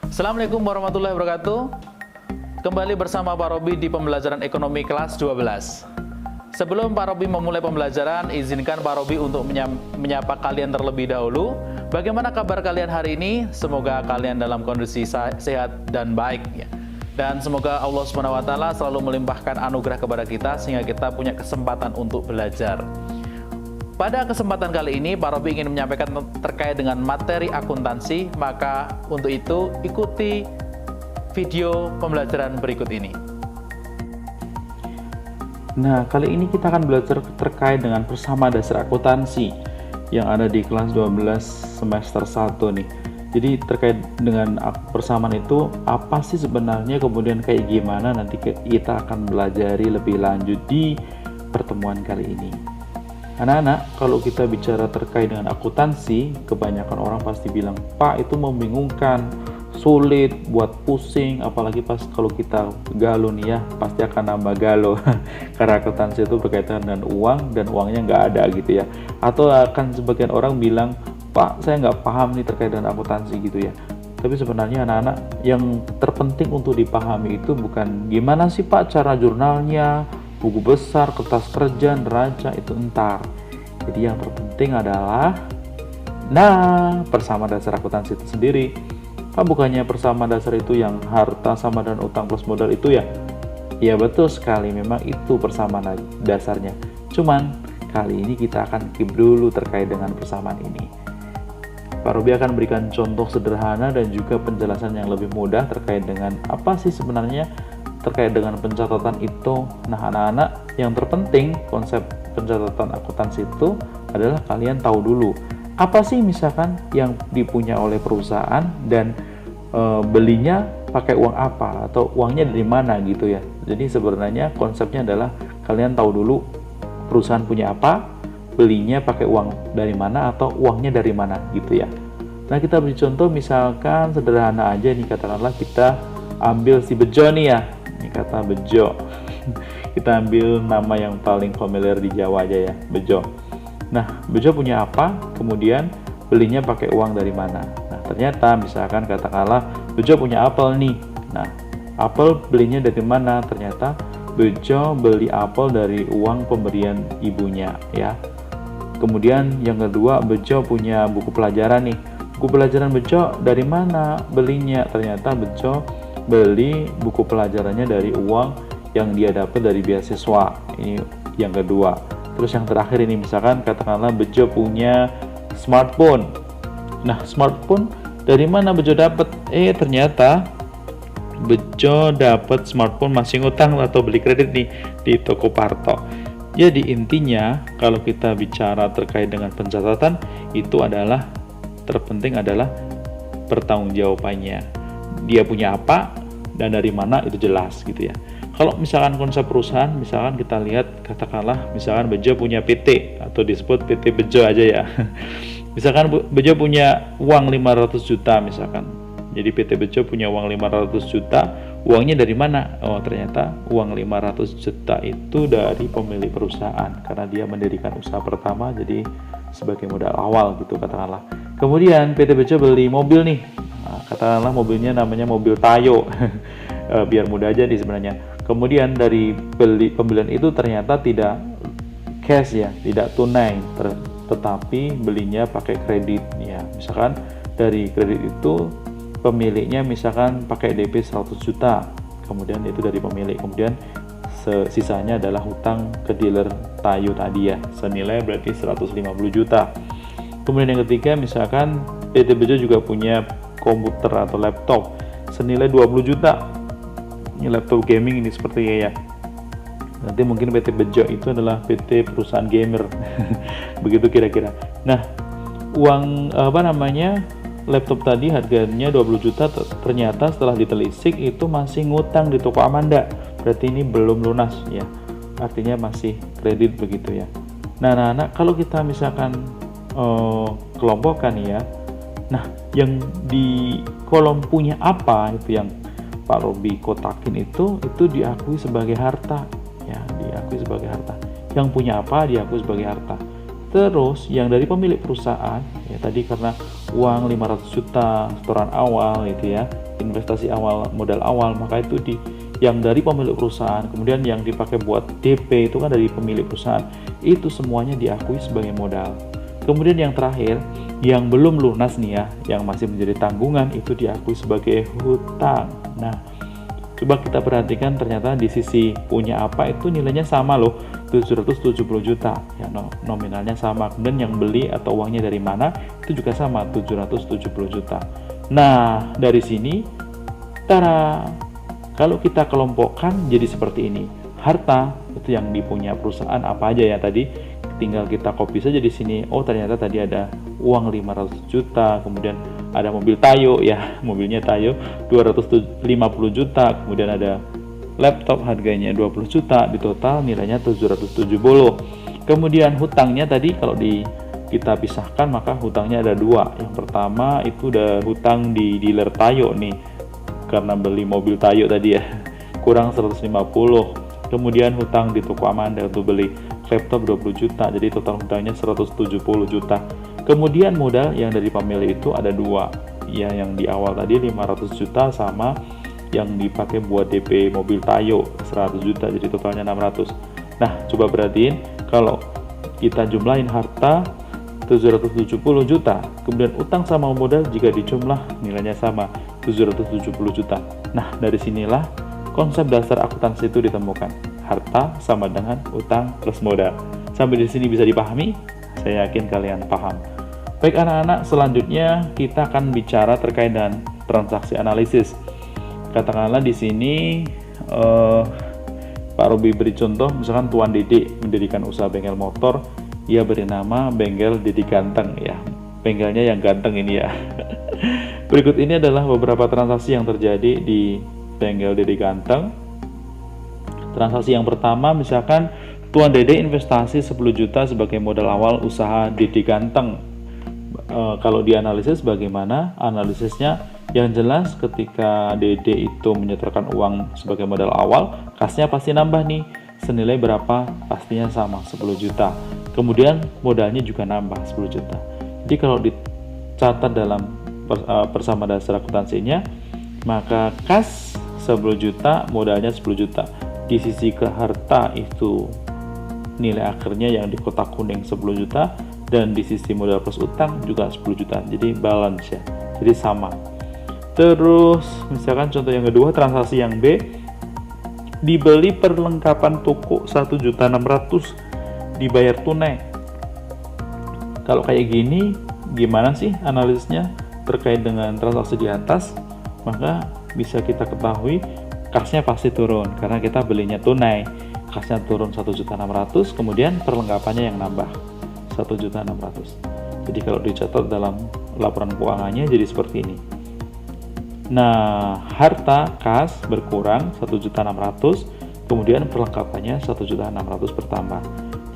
Assalamualaikum warahmatullahi wabarakatuh. Kembali bersama Pak Robi di pembelajaran ekonomi kelas 12. Sebelum Pak Robi memulai pembelajaran, izinkan Pak Robi untuk menyapa kalian terlebih dahulu. Bagaimana kabar kalian hari ini? Semoga kalian dalam kondisi sehat dan baik ya. Dan semoga Allah SWT selalu melimpahkan anugerah kepada kita sehingga kita punya kesempatan untuk belajar. Pada kesempatan kali ini, Pak Robi ingin menyampaikan terkait dengan materi akuntansi, maka untuk itu ikuti video pembelajaran berikut ini. Nah, kali ini kita akan belajar terkait dengan persamaan dasar akuntansi yang ada di kelas 12 semester 1 nih. Jadi terkait dengan persamaan itu apa sih sebenarnya, kemudian kayak gimana nanti kita akan belajari lebih lanjut di pertemuan kali ini. Anak-anak, kalau kita bicara terkait dengan akuntansi, kebanyakan orang pasti bilang, Pak, itu membingungkan, sulit, buat pusing, apalagi pas kalau kita galau nih ya, pasti akan nambah galau. Karena akuntansi itu berkaitan dengan uang, dan uangnya nggak ada gitu ya. Atau akan sebagian orang bilang, Pak, saya nggak paham nih terkait dengan akuntansi gitu ya. Tapi sebenarnya anak-anak, yang terpenting untuk dipahami itu bukan gimana sih Pak cara jurnalnya, buku besar, kertas kerja, neraca, itu entar. Jadi yang terpenting adalah persamaan dasar akuntansi itu sendiri. Pak, bukannya persamaan dasar itu yang harta sama dan utang plus modal itu ya? Ya betul sekali, memang itu persamaan dasarnya. Cuman kali ini kita akan skip dulu terkait dengan persamaan ini. Pak Robi akan berikan contoh sederhana dan juga penjelasan yang lebih mudah terkait dengan apa sih sebenarnya terkait dengan pencatatan itu. Nah, anak-anak, yang terpenting konsep pencatatan akuntansi itu adalah kalian tahu dulu apa sih misalkan yang dipunya oleh perusahaan dan belinya pakai uang apa atau uangnya dari mana gitu ya. Jadi sebenarnya konsepnya adalah kalian tahu dulu perusahaan punya apa, belinya pakai uang dari mana atau uangnya dari mana gitu ya. Nah, kita beri contoh misalkan sederhana aja nih, katakanlah kita ambil si Bejo nih ya. Ini kata Bejo. Kita ambil nama yang paling familiar di Jawa aja ya, Bejo. Nah, Bejo punya apa? Kemudian belinya pakai uang dari mana? Nah, ternyata misalkan katakanlah Bejo punya apel nih. Nah, apel belinya dari mana? Ternyata Bejo beli apel dari uang pemberian ibunya ya. Kemudian yang kedua, Bejo punya buku pelajaran nih. Buku pelajaran Bejo dari mana belinya? Ternyata Bejo beli buku pelajarannya dari uang yang dia dapat dari beasiswa. Ini yang kedua. Terus yang terakhir ini misalkan katakanlah Bejo punya smartphone. Nah, smartphone dari mana Bejo dapat? Ternyata Bejo dapat smartphone masih ngutang atau beli kredit nih di toko Parto. Jadi intinya kalau kita bicara terkait dengan pencatatan itu adalah terpenting adalah pertanggungjawabannya. Dia punya apa dan dari mana itu jelas gitu ya. Kalau misalkan konsep perusahaan, misalkan kita lihat katakanlah misalkan Bejo punya PT atau disebut PT Bejo aja ya. Misalkan Bejo punya uang 500 juta misalkan. Jadi PT Bejo punya uang 500 juta, uangnya dari mana? Oh, ternyata uang 500 juta itu dari pemilik perusahaan karena dia mendirikan usaha pertama, jadi sebagai modal awal gitu katakanlah. Kemudian PT Bejo beli mobil nih. Nah, katakanlah mobilnya namanya mobil Tayo. Biar mudah aja nih sebenarnya. Kemudian dari pembelian itu ternyata tidak cash ya, tidak tunai, tetapi belinya pakai kredit ya. Misalkan dari kredit itu pemiliknya misalkan pakai DP 100 juta, kemudian itu dari pemilik, kemudian sisanya adalah hutang ke dealer Tayo tadi ya, senilai berarti 150 juta. Kemudian yang ketiga misalkan PT Bejo juga punya komputer atau laptop senilai 20 juta. Ini laptop gaming ini sepertinya ya. Nanti mungkin PT Bejo itu adalah PT perusahaan gamer. Begitu kira-kira. Nah, uang laptop tadi harganya 20 juta, ternyata setelah ditelisik itu masih ngutang di toko Amanda. Berarti ini belum lunas ya. Artinya masih kredit begitu ya. Nah, anak-anak, kalau kita misalkan kelompokkan ya. Nah, yang di kolom punya apa itu yang Pak Robi kotakin itu diakui sebagai harta ya, diakui sebagai harta. Yang punya apa diakui sebagai harta. Terus yang dari pemilik perusahaan ya tadi karena uang 500 juta setoran awal itu ya, investasi awal, modal awal, maka itu yang dari pemilik perusahaan, kemudian yang dipakai buat DP itu kan dari pemilik perusahaan, itu semuanya diakui sebagai modal. Kemudian yang terakhir, yang belum lunas nih ya, yang masih menjadi tanggungan, itu diakui sebagai hutang. Nah, coba kita perhatikan, ternyata di sisi punya apa itu nilainya sama loh, 770 juta ya, nominalnya sama. Kemudian yang beli atau uangnya dari mana itu juga sama, 770 juta. Nah, dari sini tara, kalau kita kelompokkan jadi seperti ini. Harta itu yang dipunya perusahaan apa aja ya tadi, tinggal kita copy saja di sini. Oh, ternyata tadi ada uang 500 juta, kemudian ada mobil Tayo ya, mobilnya Tayo 250 juta, kemudian ada laptop harganya 20 juta, di total nilainya 770. Kemudian hutangnya tadi kalau kita pisahkan, maka hutangnya ada dua. Yang pertama itu udah hutang di dealer Tayo nih, karena beli mobil Tayo tadi ya, kurang 150. Kemudian hutang di toko Amanda untuk beli laptop 20 juta, jadi total hutangnya 170 juta. Kemudian modal yang dari pemilik itu ada dua ya, yang di awal tadi 500 juta sama yang dipakai buat DP mobil Tayo 100 juta, jadi totalnya 600. Nah, coba perhatiin, kalau kita jumlahin harta 770 juta, kemudian utang sama modal jika dijumlah nilainya sama 770 juta. Nah, dari sinilah konsep dasar akuntansi itu ditemukan. Harta sama dengan utang plus modal. Sampai di sini bisa dipahami? Saya yakin kalian paham. Baik anak-anak, selanjutnya kita akan bicara terkait dengan transaksi analisis. Katakanlah di sini Pak Robi beri contoh, misalkan Tuan Dede mendirikan usaha bengkel motor, ia beri nama Bengkel Dede Ganteng ya. Bengkelnya yang ganteng ini ya. Berikut ini adalah beberapa transaksi yang terjadi di Bengkel Dede Ganteng. Transaksi yang pertama, misalkan Tuan Dede investasi 10 juta sebagai modal awal usaha Dede Ganteng. Kalau dianalisis bagaimana analisisnya? Yang jelas ketika Dede itu menyetorkan uang sebagai modal awal, kasnya pasti nambah nih. Senilai berapa? Pastinya sama, 10 juta. Kemudian modalnya juga nambah 10 juta. Jadi kalau dicatat dalam bersama dasar akuntansinya, maka kas 10 juta, modalnya 10 juta. Di sisi ke harta itu nilai akhirnya yang di kotak kuning 10 juta, dan di sisi modal plus utang juga 10 juta. Jadi balance ya, jadi sama. Terus misalkan contoh yang kedua, transaksi yang B, dibeli perlengkapan toko 1.600.000, dibayar tunai. Kalau kayak gini gimana sih analisisnya terkait dengan transaksi di atas? Maka bisa kita ketahui kasnya pasti turun karena kita belinya tunai. Kasnya turun 1.600.000, kemudian perlengkapannya yang nambah 1.600.000. Jadi kalau dicatat dalam laporan keuangannya jadi seperti ini. Nah, harta kas berkurang 1.600.000, kemudian perlengkapannya 1.600.000 bertambah.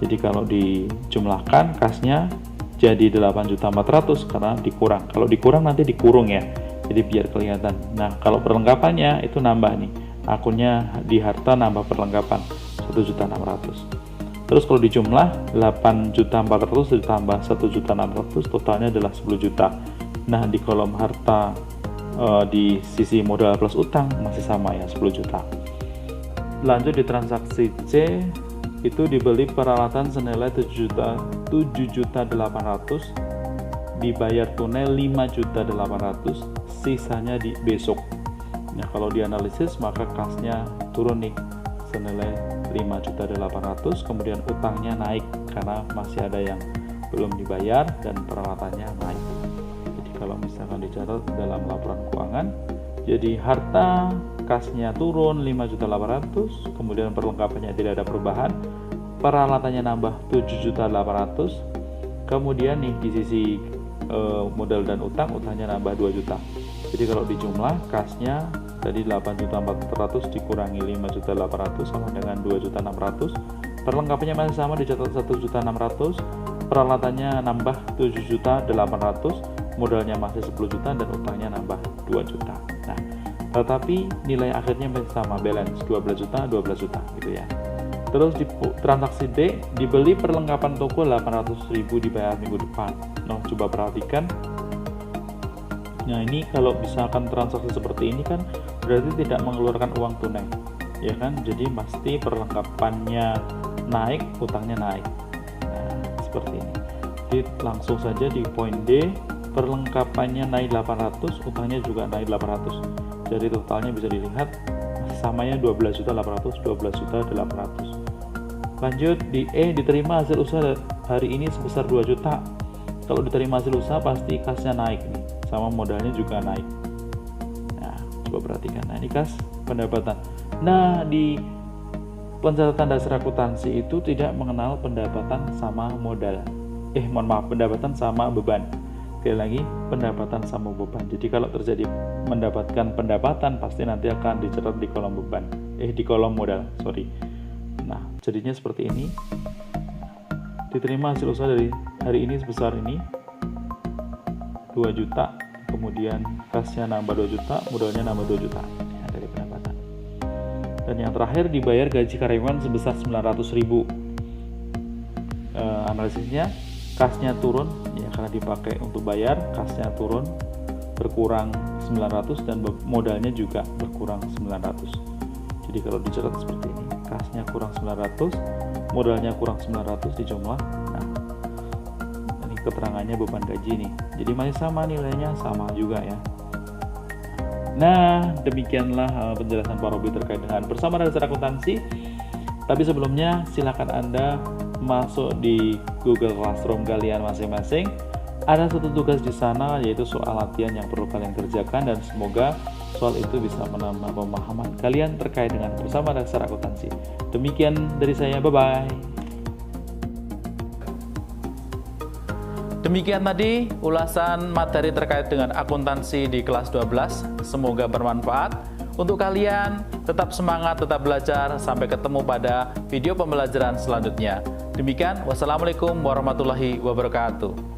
Jadi kalau dijumlahkan kasnya jadi 8.400.000 karena dikurang. Kalau dikurang nanti dikurung ya. Jadi biar kelihatan. Nah, kalau perlengkapannya itu nambah nih. Akunnya di harta nambah perlengkapan 1.600.000. Terus kalau dijumlah 8.400.000 ditambah 1.600.000 totalnya adalah 10 juta. Nah, di kolom harta di sisi modal plus utang masih sama ya, 10 juta. Lanjut di transaksi C, itu dibeli peralatan senilai 7.800.000, dibayar tunai 5.800.000, sisanya di besok. Nah, kalau dianalisis maka kasnya turun nih senilai 5.800.000, kemudian utangnya naik karena masih ada yang belum dibayar dan peralatannya naik. Jadi kalau misalkan dicatat dalam laporan keuangan, jadi harta kasnya turun 5.800.000, kemudian perlengkapannya tidak ada perubahan, peralatannya nambah 7.800.000, kemudian nih di sisi modal dan utangnya nambah 2 juta. Jadi kalau dijumlah kasnya tadi 8.400.000 dikurangi 5.800.000 sama dengan 2.600.000. Perlengkapannya masih sama, dicatat 1.600.000, peralatannya nambah 7.800.000, modalnya masih 10 juta dan utangnya nambah 2 juta. Nah, tetapi nilai akhirnya masih sama, balance 12 juta gitu ya. Terus di transaksi D, dibeli perlengkapan toko 800.000, dibayar minggu depan. Nah, coba perhatikan Nah, ini kalau misalkan transaksi seperti ini kan berarti tidak mengeluarkan uang tunai, ya kan? Jadi pasti perlengkapannya naik, utangnya naik. Nah, seperti ini. Jadi langsung saja di poin D, perlengkapannya naik 800, utangnya juga naik 800. Jadi totalnya bisa dilihat samanya 12.800, 12.800. Lanjut di E, diterima hasil usaha hari ini sebesar 2 juta. Kalau diterima hasil usaha pasti kasnya naik nih, sama modalnya juga naik. Nah, coba perhatikan. Nah, ini kas pendapatan. Nah, di pencatatan dasar akuntansi itu tidak mengenal pendapatan sama modal. Pendapatan sama beban. Sekali lagi, pendapatan sama beban. Jadi kalau terjadi mendapatkan pendapatan pasti nanti akan dicatat di kolom beban. Di kolom modal, sorry. Nah, jadinya seperti ini. Diterima hasil usaha dari hari ini sebesar ini 2 juta, kemudian kasnya nambah 2 juta, modalnya nambah 2 juta ya, dari pendapatan. Dan yang terakhir dibayar gaji karyawan sebesar 900.000. Analisisnya kasnya turun ya karena dipakai untuk bayar, kasnya turun berkurang 900 dan modalnya juga berkurang 900. Jadi kalau dicatat seperti ini, kasnya kurang 900, modalnya kurang 900 dijumlah. Nah, ini keterangannya beban gaji nih. Jadi masih sama nilainya, sama juga ya. Nah, demikianlah penjelasan Pak Robi terkait dengan persamaan dasar akuntansi. Tapi sebelumnya silakan Anda masuk di Google Classroom kalian masing-masing. Ada satu tugas di sana yaitu soal latihan yang perlu kalian kerjakan, dan semoga soal itu bisa menambah pemahaman kalian terkait dengan persamaan dasar akuntansi. Demikian dari saya, bye-bye. Demikian tadi ulasan materi terkait dengan akuntansi di kelas 12. Semoga bermanfaat. Untuk kalian, tetap semangat, tetap belajar. Sampai ketemu pada video pembelajaran selanjutnya. Demikian, wassalamualaikum warahmatullahi wabarakatuh.